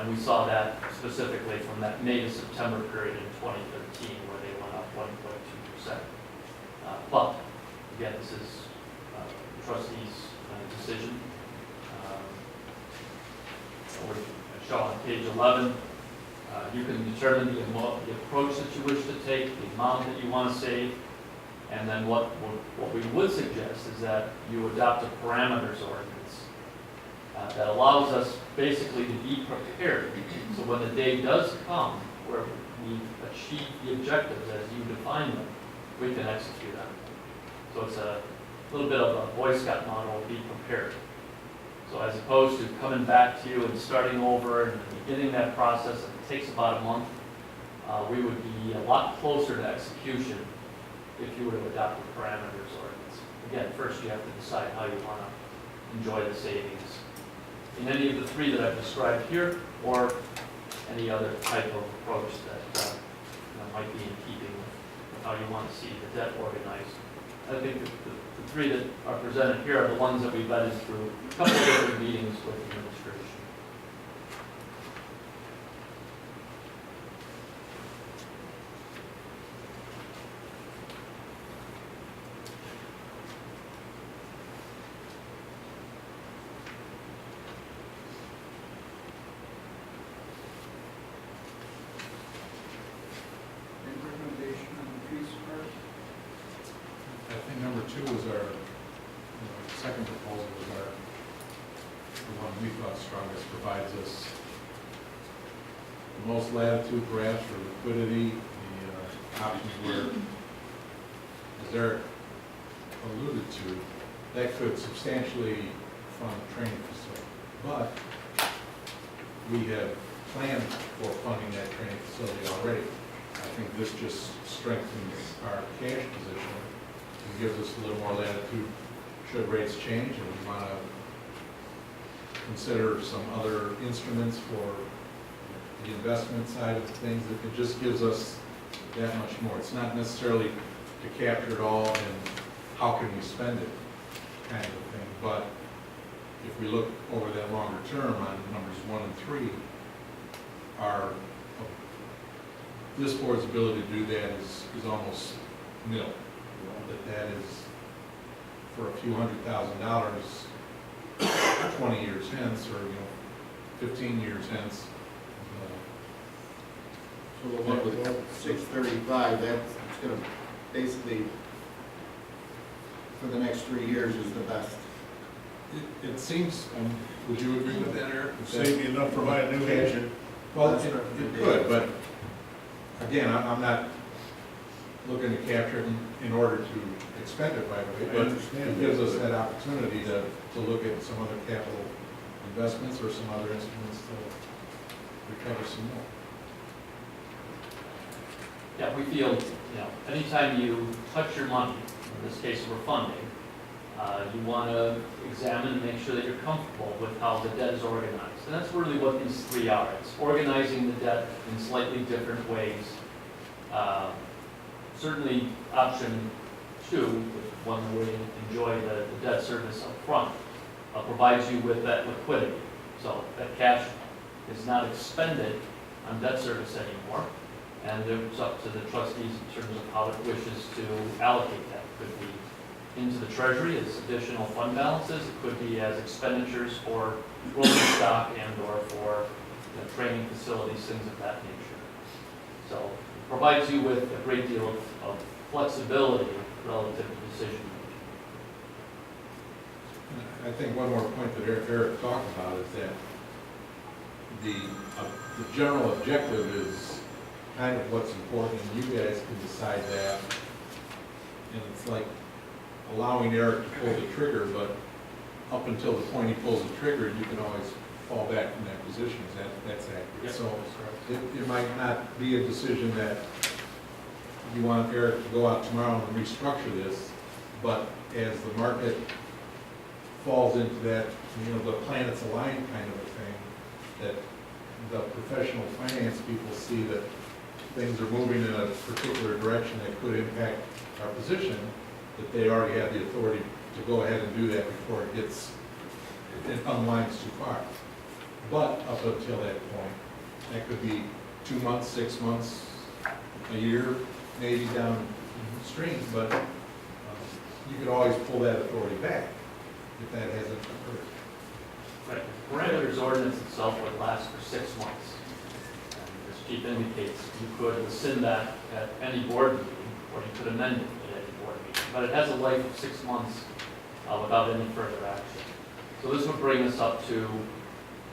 And we saw that specifically from that May to September period in 2013, where they went up 1.2%. But, again, this is the trustees' decision. We show on page 11, you can determine the approach that you wish to take, the amount that you want to save, and then what we would suggest is that you adopt a parameters ordinance that allows us basically to be prepared. So when the day does come where we achieve the objectives as you define them, we can execute on them. So it's a little bit of a Boy Scout model, be prepared. So as opposed to coming back to you and starting over and beginning that process, and it takes about a month, we would be a lot closer to execution if you were to adopt the parameters ordinance. Again, first you have to decide how you want to enjoy the savings in any of the three that I've described here, or any other type of approach that might be in keeping with how you want to see the debt organized. I think that the three that are presented here are the ones that we vetted through a couple of different meetings with administration. I think number 2 was our, second proposal was the one we thought strongest, provides us the most latitude perhaps for liquidity, the options where, as Eric alluded to, that could substantially fund the training facility. But we have planned for funding that training facility already. I think this just strengthens our cash position and gives us a little more latitude should rates change, and we want to consider some other instruments for the investment side of things. It just gives us that much more. It's not necessarily to capture it all and how can we spend it kind of a thing, but if we look over that longer term on numbers 1 and 3, this board's ability to do that is almost nil. That is for a few $100,000 20 years hence, or 15 years hence. So the one with 635, that's going to basically, for the next 3 years, is the best. It seems, would you agree with that, Eric? Save me enough for my new engine. Well, it could, but again, I'm not looking to capture it in order to expend it right away, but it gives us that opportunity to look at some other capital investments or some other instruments to recover some more. Yeah, we feel, anytime you touch your money, in this case we're funding, you want to examine and make sure that you're comfortable with how the debt is organized. And that's really what these three are. It's organizing the debt in slightly different ways. Certainly option 2, one where you enjoy the debt service up front, provides you with that liquidity. So that cash is not expended on debt service anymore, and it's up to the trustees in terms of how it wishes to allocate that. It could be into the treasury as additional fund balances, it could be as expenditures for rolling stock and or for training facilities, things of that nature. So it provides you with a great deal of flexibility relative to decision making. I think one more point that Eric talked about is that the general objective is kind of what's important, and you guys can decide that. And it's like allowing Eric to pull the trigger, but up until the point he pulls the trigger, you can always fall back from that position. That's accurate. Yep. So it might not be a decision that you want Eric to go out tomorrow and restructure this, but as the market falls into that, the planets align kind of a thing, that the professional finance people see that things are moving in a particular direction that could impact our position, that they already have the authority to go ahead and do that before it unwinds too far. but up until that point, that could be 2 months, 6 months, a year, maybe downstream, but you could always pull that authority back if that hasn't occurred. Right. The parameters ordinance itself would last for 6 months. And as Chief indicates, you could rescind that at any board meeting, or you could amend it at any board meeting. But it has a life of 6 months without any further action. So this would bring us up to,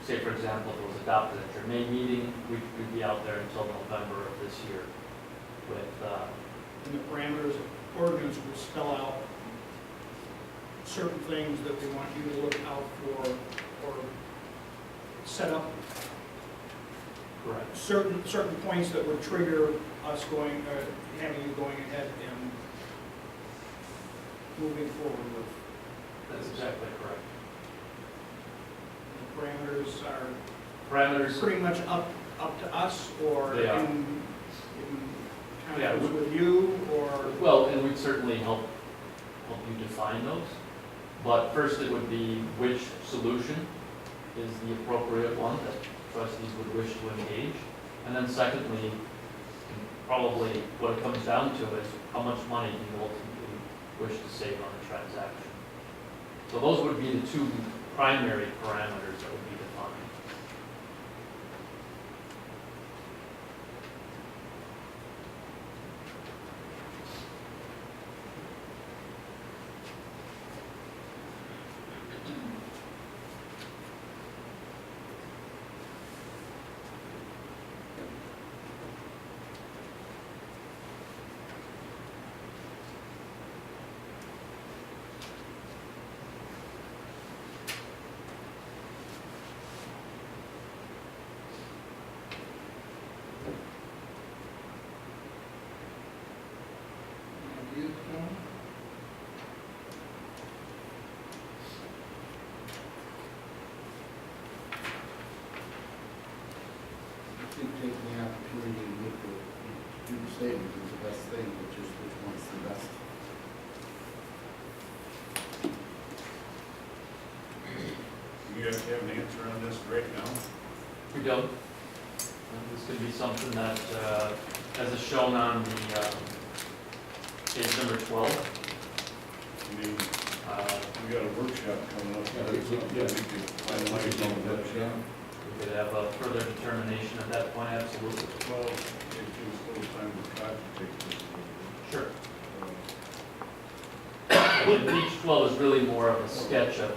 say for example, if it was adopted at your May meeting, we'd be out there until November of this year with, And the parameters of ordinance will spell out certain things that we want you to look out for, or set up correct. certain points that would trigger us going, having you going ahead and moving forward with. That's exactly correct. The parameters are Parameters, pretty much up to us, or They are. in Yeah, conference with you, or? well, and we'd certainly help you define those. But first it would be which solution is the appropriate one that trustees would wish to engage. And then secondly, probably what it comes down to is how much money do you ultimately wish to save on the transaction. So those would be the two primary parameters that would be defined. I think taking the opportunity to look at, do the statement is the best thing, but just which one's the best. You guys have an answer on this right now? We don't. This could be something that, as is shown on the page number 12. I mean, uh, we got a workshop coming up. Yeah, That's something yeah. we could finalize on that. We could have a further determination at that point, absolutely. Well, it gives a little time to cogitate this. Sure. And page 12 is really more of a sketch of,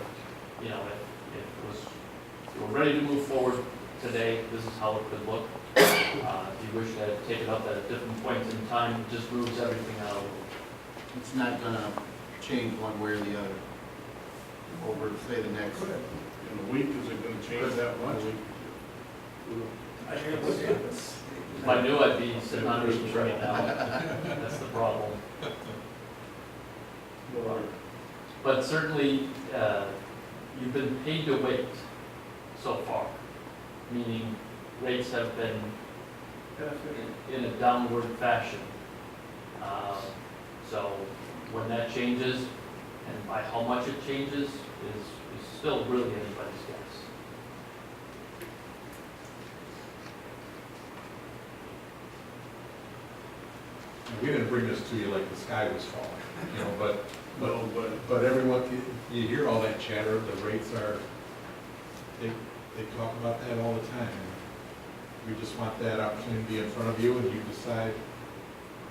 you know, if we're ready to move forward today, this is how it could look. If you wish to take it up at a different point in time, it just moves everything out. It's not gonna change one way or the other over, say, the next. In a week, is it gonna change that much? If I knew, I'd be sitting on meetings right now. That's the problem. But certainly, you've been paid to wait so far, meaning rates have been in a downward fashion. So when that changes, and by how much it changes, is still really anybody's guess. We didn't bring this to you like the sky was falling, you know, No, but everyone, you hear all that chatter, the rates are, they talk about that all the time. We just want that opportunity to be in front of you, and you decide,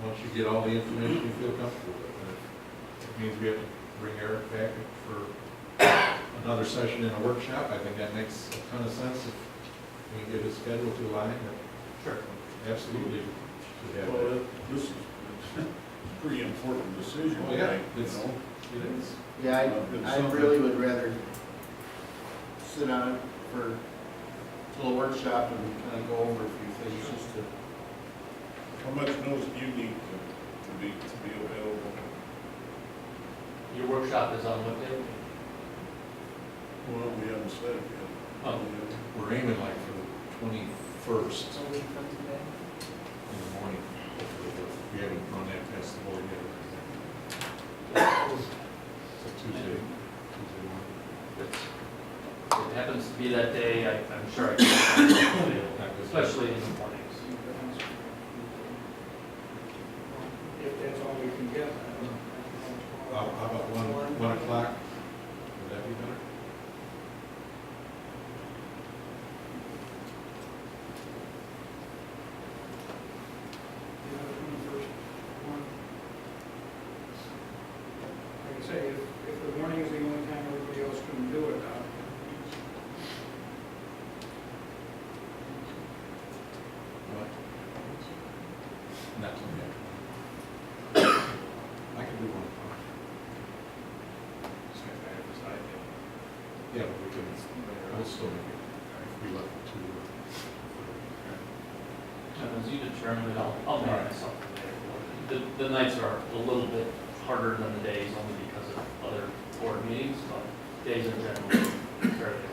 once you get all the information you feel comfortable with. And if it means we have to bring Eric back for another session in a workshop, I think that makes a ton of sense. If we can get his schedule to align, Sure. absolutely should have well, that. this is a pretty important decision, Oh, yeah, right, you it's- know? It is. Yeah, I really would rather sit on it for a little workshop and kind of go over a few things, just to. How much notice do you need to be available? Your workshop is on what day? Well, we haven't said it yet. Oh. We're aiming like for the 21st in the morning. We haven't run that past the board yet. So Tuesday morning. It's if it happens to be that day, I'm sure I can, especially in the mornings. If that's all we can get. How about 1 o'clock? Would that be better? Like I say, if the morning is the only time everybody else can do it, What? Not till yet. I can do 1 o'clock. Just have to advertise it. Yeah, but we can, we'll still make it, if we left it to. And as you determine it, I'll make myself available. The nights are a little bit harder than the days, only because of other board meetings, but days are generally fairly.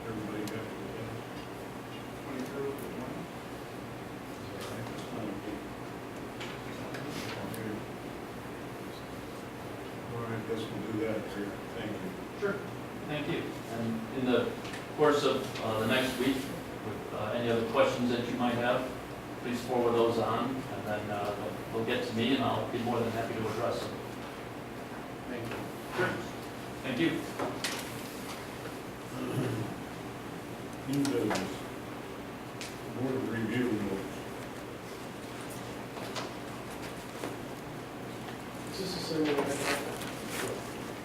Everybody got to look 23rd of the morning. All right, guess we'll do that, sir. Thank you. Sure. Thank you. And in the course of the next week, with any other questions that you might have, please forward those on, and then they'll get to me, and I'll be more than happy to address them. Thank you. Sure. Thank you. New business. Board of review notes. Is this the same one?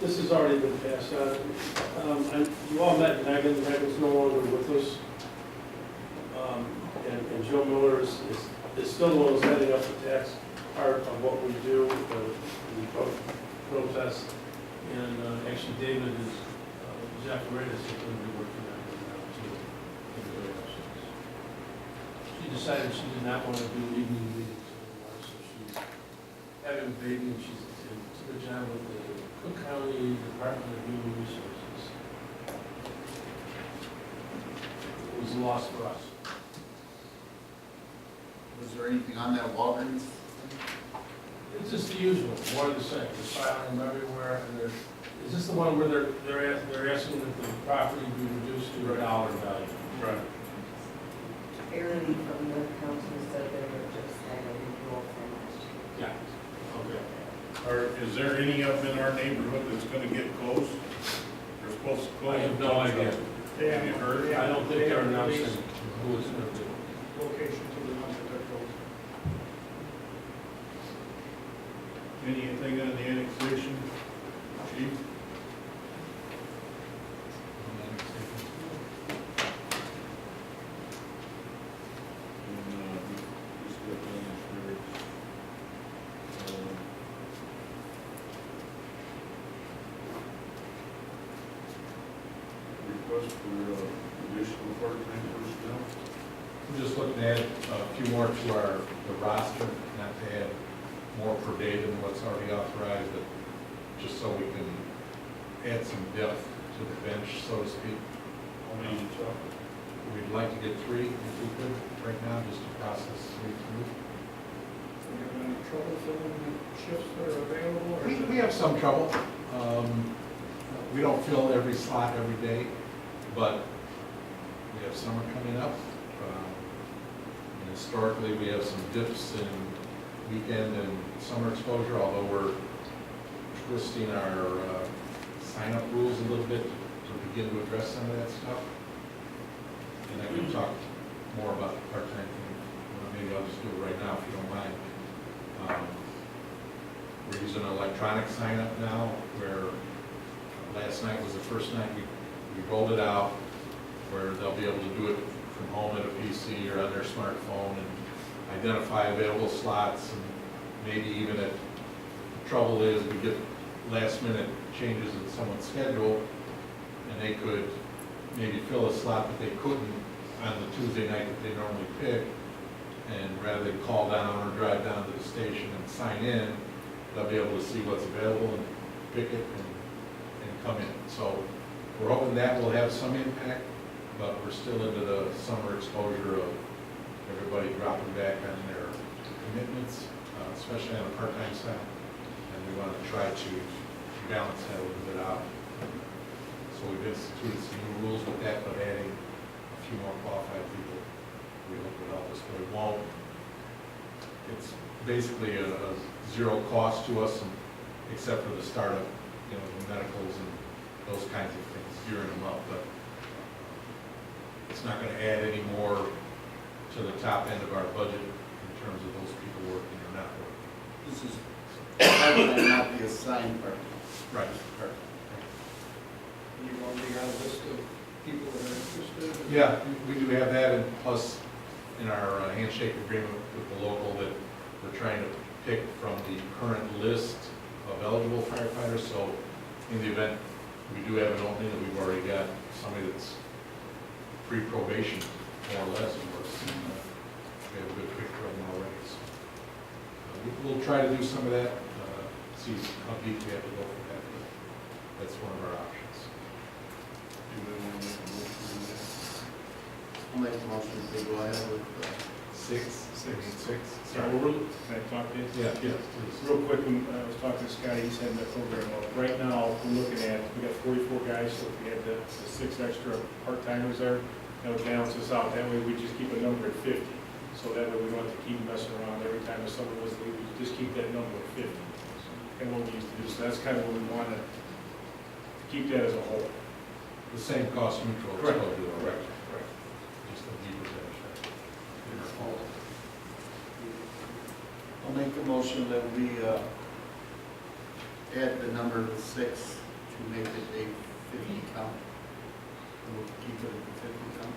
This has already been passed on. And you all met Megan. Megan's no longer with us. And Joe Miller is still the one who's heading up the tax part of what we do, the protest. And actually David is, Jeff Redis is going to be working on it now too. She decided she did not want to do evening meetings anymore, so she's having a baby and she's took a job with the Cook County Department of Human Resources. It was a loss for us. Was there anything on that Walgreens? It's just the usual, more of the same. They're filing them everywhere, and is this the one where they're asking that the property be reduced to a dollar value? Right. Fairly from the council said they were just having a rule from last year. Yeah. Okay. Is there any of them in our neighborhood that's gonna get closed? They're supposed to close. I have no idea. Have you heard? I don't think they're announcing who it's going to be. Location to the ones that they're closed. Anything on the annexation, chief? Just got the insurance. Request for additional part-time personnel. We're just looking to add a few more to the roster, not to add more per day than what's already authorized, but just so we can add some depth to the bench, so to speak. How many you talking? We'd like to get 3 if we could, right now, just to process 3 through. Are you having any trouble filling the shifts that are available? Or is it- We have some trouble. We don't fill every slot every day, but we have summer coming up. And historically, we have some dips in weekend and summer exposure, although we're twisting our sign-up rules a little bit to begin to address some of that stuff. And I can talk more about the part-time thing. Maybe I'll just do it right now if you don't mind. We're using an electronic sign-up now, where last night was the first night we rolled it out, where they'll be able to do it from home at a PC or on their smartphone and identify available slots, and maybe even if the trouble is we get last minute changes in someone's schedule and they could maybe fill a slot that they couldn't on the Tuesday night that they normally pick, and rather than call down or drive down to the station and sign in, they'll be able to see what's available and pick it and come in. So we're hoping that will have some impact, but we're still into the summer exposure of everybody dropping back on their commitments, especially on the part-time side. And we want to try to balance that a little bit out. So we've instituted some new rules with that, but adding a few more qualified people, we hope will help us, but it won't. It's basically a zero cost to us, except for the startup, you know, the medicals and those kinds of things, gearing them up, but it's not gonna add any more to the top end of our budget in terms of those people working or not working. This is part-time, not the assigned part. Right. You want to got a list of people that are interested? Yeah, we do have that, and plus, in our handshake agreement with the local, that we're trying to pick from the current list of eligible firefighters, so in the event we do have an opening, that we've already got somebody that's pre-probation, more or less, of course, and we have a good picture of them already, so. We'll try to do some of that, see how deep we have to go for that, but that's one of our options. Do we want to make a motion on that? I'll make a motion to go ahead with, Six. Yeah, can I talk to you? Yeah, please. Real quick, when I was talking to Scotty, he said in the program, right now, we're looking at, we got 44 guys, so if we had the 6 extra part-timers there, that would balance us out. That way, we just keep a number at 50. So that way, we don't have to keep messing around every time if someone was leaving, we just keep that number at 50. And what we used to do, so that's kind of what we want to keep that as a whole. The same cost neutral. Correct. Correct. Correct. Just a deeper benefit. I'll make the motion that we add the number 6 to make it a 50 count. And we'll keep it at the 50 count.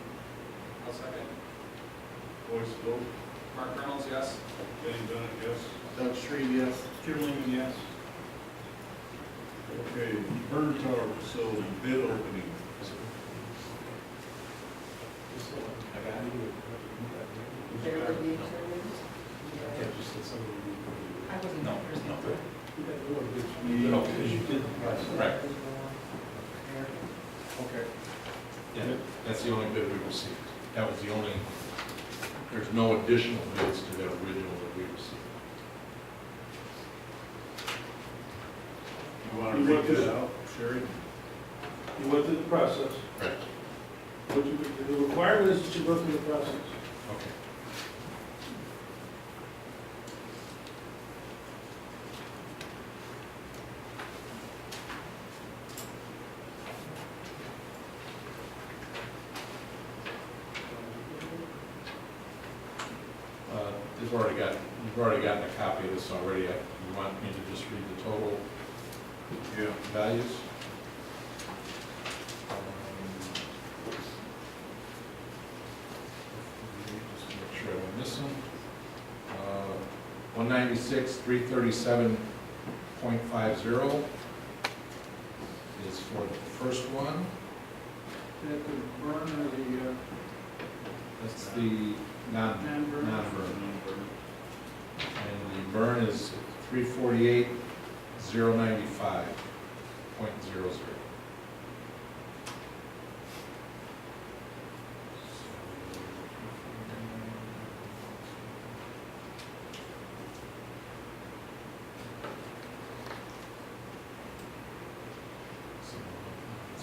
I'll second. Voice vote. Mark Reynolds, yes. Jenny Bennett, yes. Doug Shreve, yes. Jim Lehman, yes. Okay, burn tower facility bid opening. Fairly determined. Yeah, just that somebody. I wasn't. No, there. no, because you did the process. Right. Okay. Yeah, that's the only bid we received. That was the only, there's no additional bids to that original that we received. You want to read this out, Sherry? You went through the process. Right. What you, the requirement is that you go through the process. Okay. You've already gotten a copy of this already. You want me to just read the total values? Just make sure I don't miss them. 196, 337.50 is for the first one. That the burn or the, That's the Non-burn. non-burn. And the burn is 348,095.00.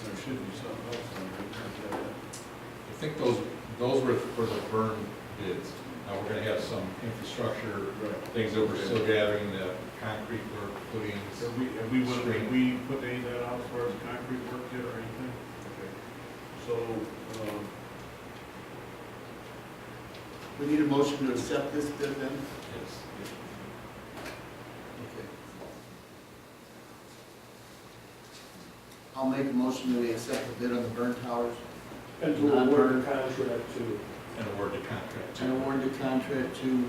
There should be something else on there. I think those were for the burn bids. Now, we're gonna have some infrastructure things that we're still gathering, the concrete work, footings. Have we put any of that out as far as concrete work yet or anything? Okay. So, We need a motion to accept this bid then? Yes. Okay. I'll make a motion that we accept the bid on the burn towers And to award the contract to. And award the contract. and award the contract to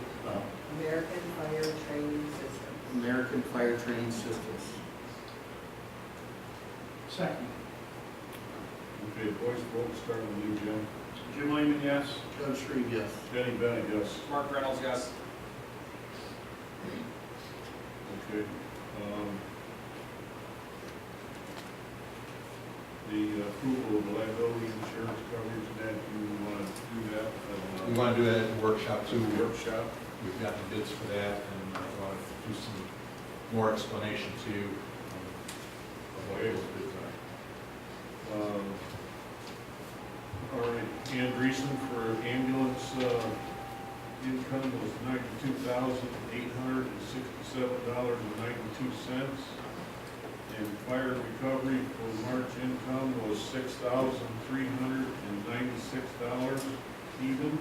American Fire Training System. American Fire Training Systems. second. okay, voice vote, starting with you, Jim. Jim Lehman, yes. Doug Shreve, yes. Jenny Bennett, yes. Mark Reynolds, yes. Okay. The approval of the liability insurance coverage, that you want to do that? We want to do that in workshop too. Workshop? We've gotten bids for that, and I want to do some more explanation to you of what those bids are. All right, Andreessen for ambulance, income was $92,867.92. And fire recovery for March income was $6,396 even.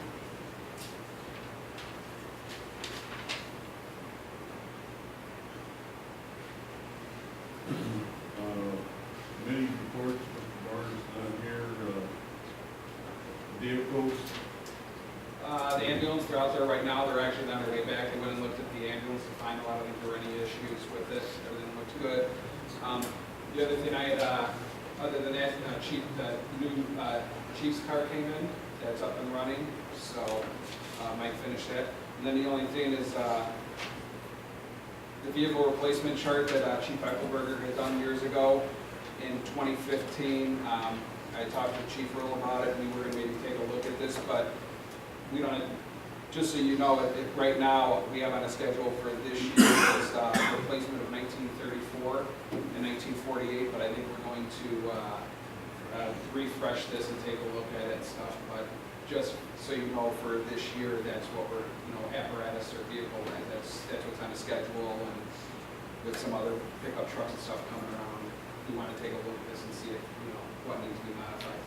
Committee reports, Mr. Barnes is not here. Vehicles, The ambulance, they're out there right now, they're actually on their way back, they went and looked at the ambulance to find out if there were any issues with it, everything looked good. The other thing I had, other than that, the new chief's car came in, that's up and running, so might finish that. And then the only thing is the vehicle replacement chart that Chief Eichelberger had done years ago in 2015. I talked to Chief Earl about it, and we were going to maybe take a look at this, but we don't, just so you know, right now, we have on a schedule for this year is replacement of 1934 and 1948, but I think we're going to refresh this and take a look at it and stuff. But just so you know, for this year, that's what we're, apparatus or vehicle rent, that's what's on the schedule, and with some other pickup trucks and stuff coming around, we want to take a look at this and see if, what needs to be modified.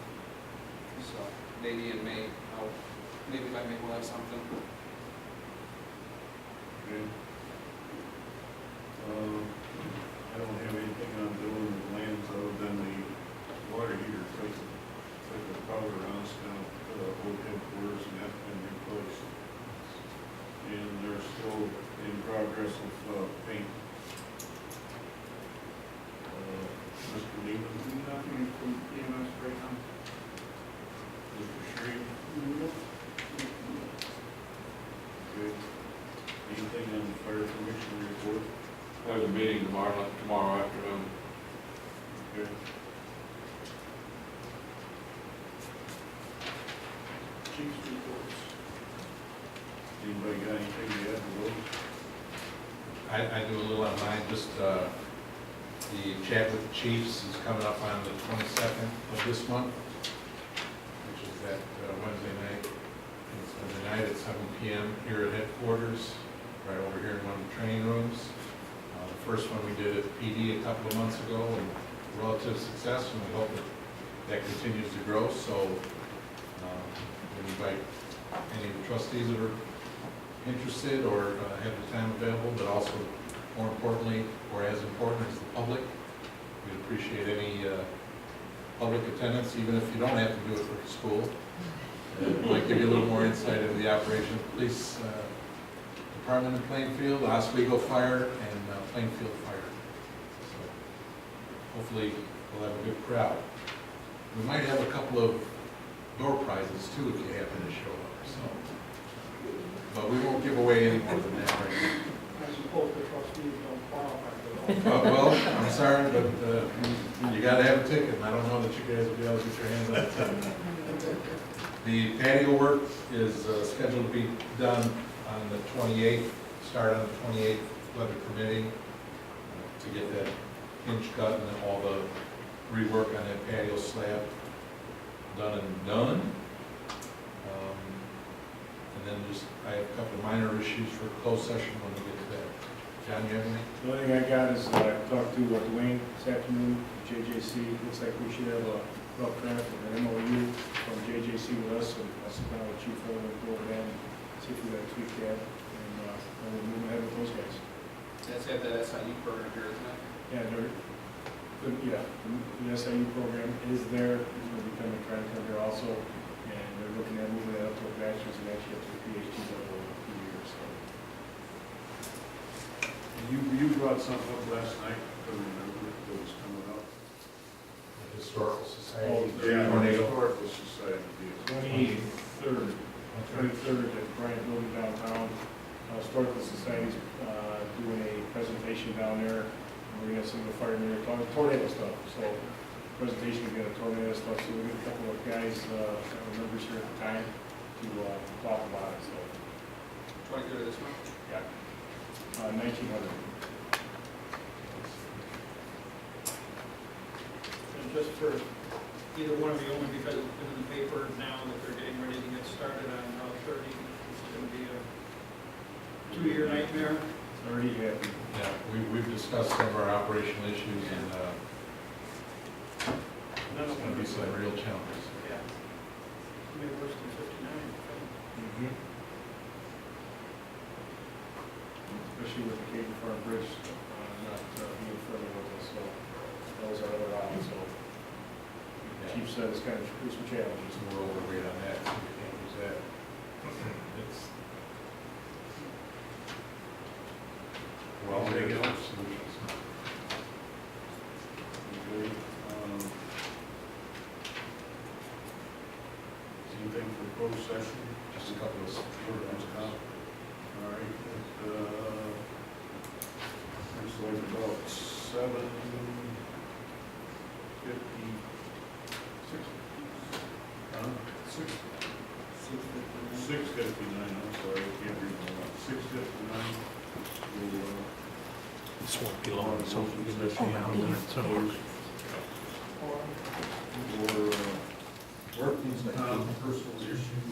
So maybe in May, maybe by May we'll have something. okay. I don't have anything on doing with lands other than the water heater took the power runs down to the old headquarters, and that's been replaced. And they're still in progress of paint. Mr. Lehman, Nothing from EMS right now. Mr. Shree, good. Anything on the fire commission report? There's a meeting tomorrow afternoon. Good. Chief's reports. Anybody got anything to add to those? I do a little on mine, just, the chat with the chiefs is coming up on the 22nd of this month, which is that Wednesday night. It's Wednesday night at 7 p.m. here at headquarters, right over here in one of the training rooms. The first one we did at PD a couple of months ago, and relative success, and we hope that continues to grow. So we invite any of the trustees that are interested or have the time available, but also, more importantly, or as important as the public. We'd appreciate any public attendance, even if you don't have to do it for school. It might give you a little more insight into the operation of the police department in Plainfield, Oswego Fire, and Plainfield Fire. So hopefully we'll have a good crowd. We might have a couple of door prizes too if you happen to show up. So, but we won't give away any more than that right now. I suppose the trustees don't qualify for that. Well, I'm sorry, but you gotta have a ticket, and I don't know that you guys will be able to get your hands on a ticket. The patio work is scheduled to be done on the 28th, start on the 28th, weather permitting, to get that hinge cut and then all the rework on that patio slab done and done. And then I have a couple of minor issues for closed session when we get to that. John, you have any? The only thing I got is I talked to Dwayne this afternoon, JJC. Looks like we should have a rough draft of an MOU from JJC with us, and I'll sit down with Chief Owen and go over that and see if we got to tweak that, and we'll move ahead with those guys. That's it, that SIU program here, isn't it? Yeah, the SIU program is there. It's going to be coming, trying to come here also, and they're looking at moving that up to a bachelor's and actually up to a PhD level in a few years. So. You brought something up last night, I remember, that was coming up. The Historical Society. Oh, Yeah, Tornado. Historical Society. 23rd at Bryant Building downtown. Historical Society's doing a presentation down there. We're going to have some of the firemen there talking tornado stuff. So presentation is going to tornado stuff. So we get a couple of guys that were members here at the time to talk about it. So 23rd of this month? yeah, 1900. And just for either one of you, only because it's been in the paper now that they're getting ready to get started on Route 30. It's going to be a 2-year nightmare. It's already happened. Yeah, we've discussed some of our operational issues and, there's gonna be some real challenges. Yeah. It's going to be worse than 59. Mm-hmm. Especially with the Caden Farm Bridge, not being friendly with us, so that was our other option, so. Chief said it's kind of, there's some challenges. We're overweight on that, so we can't use that. It's. Well, Anything there's else? solutions. Okay, anything for closed session? Just a couple of Ordinance comp. All right, it's like about 7:56. Huh? 6:59, I'm sorry, I can't read my watch. 6:59. This won't be long, so we can just. Or, workman's comp, personal issue.